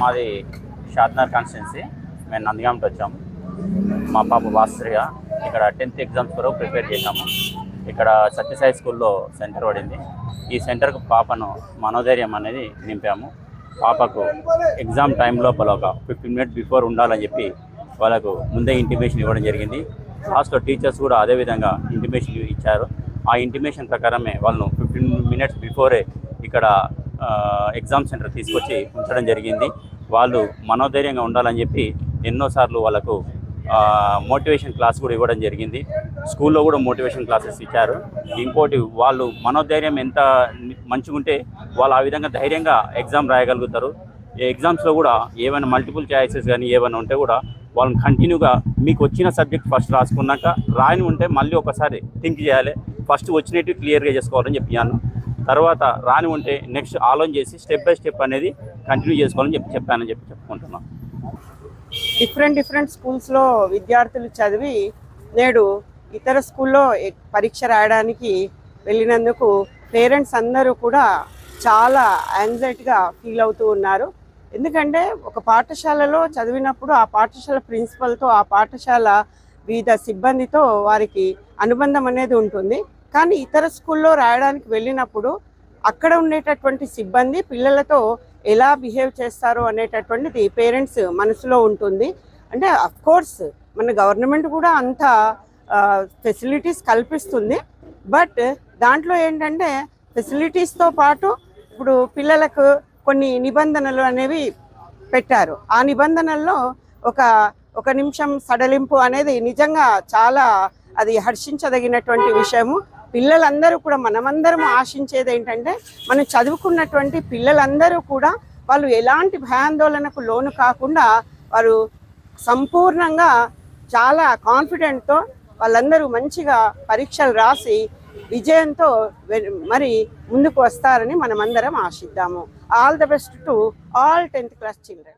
మాది షాద్నగర్ కాన్స్టిట్యున్సీ. మేము నందిగామకి వచ్చాము. మా పాప వాస్త్రిగా ఇక్కడ 10th ఎగ్జామ్స్ కొరకు ప్రిపేర్ చేశాము. ఇక్కడ సత్యసాయి స్కూల్లో సెంటర్ పడింది. ఈ సెంటర్కు పాపను మనోధైర్యం అనేది నింపాము. పాపకు ఎగ్జామ్ టైం లోపల ఒక 15 minutes బిఫోర్ ఉండాలని చెప్పి వాళ్ళకు ముందే ఇంటిమేషన్ ఇవ్వడం జరిగింది. లాస్ట్లో టీచర్స్ కూడా అదేవిధంగా ఇంటిమేషన్ ఇచ్చారు. ఆ ఇంటిమేషన్ ప్రకారమే వాళ్ళను 15 minutes బిఫోరే ఇక్కడ ఎగ్జామ్ సెంటర్ తీసుకొచ్చి ఉంచడం జరిగింది. వాళ్ళు మనోధైర్యంగా ఉండాలని చెప్పి ఎన్నోసార్లు వాళ్ళకు మోటివేషన్ క్లాస్ కూడా ఇవ్వడం జరిగింది. స్కూల్లో కూడా మోటివేషన్ క్లాసెస్ ఇచ్చారు. ఇంకోటి వాళ్ళు మనోధైర్యం ఎంత మంచిగా ఉంటే వాళ్ళు ఆ విధంగా ధైర్యంగా ఎగ్జామ్ రాయగలుగుతారు. ఎగ్జామ్స్లో కూడా ఏమైనా మల్టిపుల్ చాయిసెస్ కానీ ఏమైనా ఉంటే కూడా వాళ్ళని కంటిన్యూగా మీకు వచ్చిన సబ్జెక్ట్ ఫస్ట్ రాసుకున్నాక రాని ఉంటే మళ్ళీ ఒకసారి థింక్ చేయాలి. ఫస్ట్ వచ్చినట్టు క్లియర్గా చేసుకోవాలని చెప్పాను. తర్వాత రాని ఉంటే నెక్స్ట్ ఆలోచన చేసి స్టెప్ బై స్టెప్ అనేది కంటిన్యూ చేసుకోవాలని చెప్పానని చెప్పుకుంటున్నాను. డిఫరెంట్ స్కూల్స్లో విద్యార్థులు చదివి నేడు ఇతర స్కూల్లో పరీక్ష రాయడానికి వెళ్ళినందుకు పేరెంట్స్ అందరూ కూడా చాలా యాంగ్జైటీగా ఫీల్ అవుతూ ఉన్నారు. ఎందుకంటే ఒక పాఠశాలలో చదివినప్పుడు ఆ పాఠశాల ప్రిన్సిపల్తో, ఆ పాఠశాల వివిధ సిబ్బందితో వారికి అనుబంధం అనేది ఉంటుంది. కానీ ఇతర స్కూల్లో రాయడానికి వెళ్ళినప్పుడు అక్కడ ఉండేటటువంటి సిబ్బంది పిల్లలతో ఎలా బిహేవ్ చేస్తారో అనేటటువంటిది పేరెంట్స్ మనసులో ఉంటుంది. అంటే అఫ్కోర్స్ మన గవర్నమెంట్ కూడా అంత ఫెసిలిటీస్ కల్పిస్తుంది. బట్ దాంట్లో ఏంటంటే ఫెసిలిటీస్తో పాటు ఇప్పుడు పిల్లలకు కొన్ని నిబంధనలు అనేవి పెట్టారు. ఆ నిబంధనల్లో ఒక నిమిషం సడలింపు అనేది నిజంగా చాలా అది హర్షించదగినటువంటి విషయము. పిల్లలందరూ కూడా మనమందరం ఆశించేది ఏంటంటే మనం చదువుకున్నటువంటి పిల్లలందరూ కూడా వాళ్ళు ఎలాంటి భయాందోళనకు లోను కాకుండా వారు సంపూర్ణంగా చాలా కాన్ఫిడెంట్తో వాళ్ళందరూ మంచిగా పరీక్షలు రాసి విజయంతో మరి ముందుకు వస్తారని మనమందరం ఆశిద్దాము. All the best to all 10th class children.